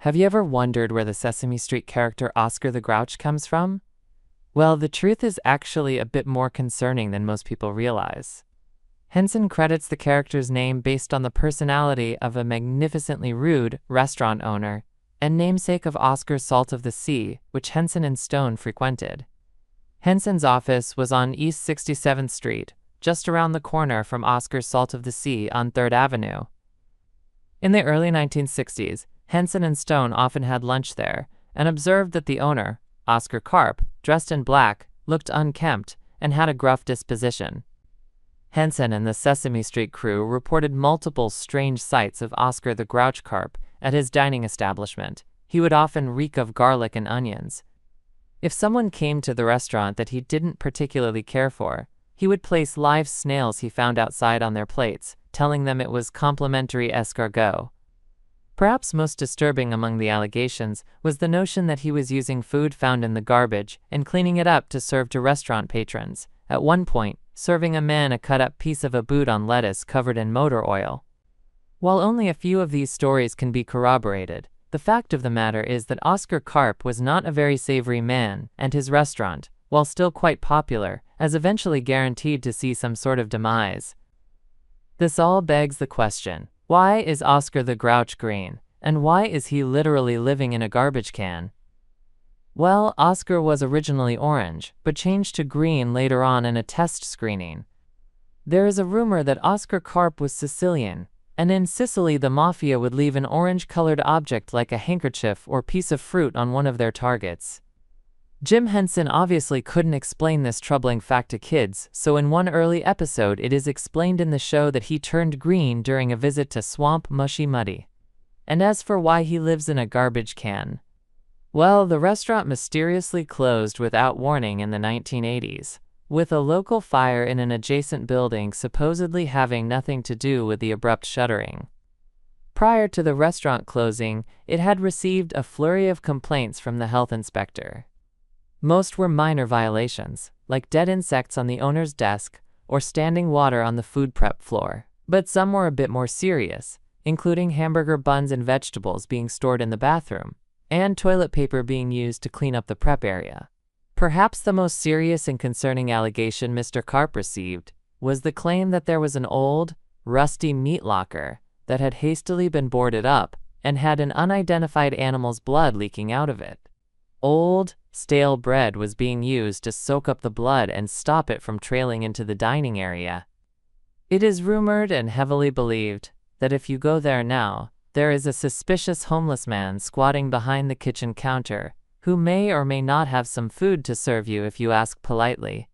Have you ever wondered where the Sesame Street character Oscar the Grouch comes from? Well, the truth is actually a bit more concerning than most people realize. Henson credits the character's name based on the personality of a magnificently rude restaurant owner and namesake of Oscar's Salt of the Sea, which Henson and Stone frequented. Henson's office was on East 67th Street, just around the corner from Oscar's Salt of the Sea on 3rd Avenue. In the early 1960s, Henson and Stone often had lunch there and observed that the owner, Oscar Karp, dressed in black, looked unkempt, and had a gruff disposition. Henson and the Sesame Street crew reported multiple strange sights of Oscar the Grouch Karp at his dining establishment. He would often reek of garlic and onions. If someone came to the restaurant that he didn't particularly care for, he would place live snails he found outside on their plates, telling them it was complimentary escargot. Perhaps most disturbing among the allegations was the notion that he was using food found in the garbage and cleaning it up to serve to restaurant patrons, at one point serving a man a cut-up piece of a boudin lettuce covered in motor oil. While only a few of these stories can be corroborated, the fact of the matter is that Oscar Karp was not a very savory man, and his restaurant, while still quite popular, is eventually guaranteed to see some sort of demise. This all begs the question, why is Oscar the Grouch green, and why is he literally living in a garbage can? Well, Oscar was originally orange, but changed to green later on in a test screening. There is a rumor that Oscar Karp was Sicilian, and in Sicily the mafia would leave an orange-colored object like a handkerchief or piece of fruit on one of their targets. Jim Henson obviously couldn't explain this troubling fact to kids, so in one early episode it is explained in the show that he turned green during a visit to Swamp Mushy Muddy. And as for why he lives in a garbage can, well, the restaurant mysteriously closed without warning in the 1980s, with a local fire in an adjacent building supposedly having nothing to do with the abrupt shuttering. Prior to the restaurant closing, it had received a flurry of complaints from the health inspector. Most were minor violations, like dead insects on the owner's desk or standing water on the food prep floor. But some were a bit more serious, including hamburger buns and vegetables being stored in the bathroom, and toilet paper being used to clean up the prep area. Perhaps the most serious and concerning allegation Mr. Karp received was the claim that there was an old, rusty meat locker that had hastily been boarded up and had an unidentified animal's blood leaking out of it. Old, stale bread was being used to soak up the blood and stop it from trailing into the dining area. It is rumored and heavily believed that if you go there now, there is a suspicious homeless man squatting behind the kitchen counter who may or may not have some food to serve you if you ask politely.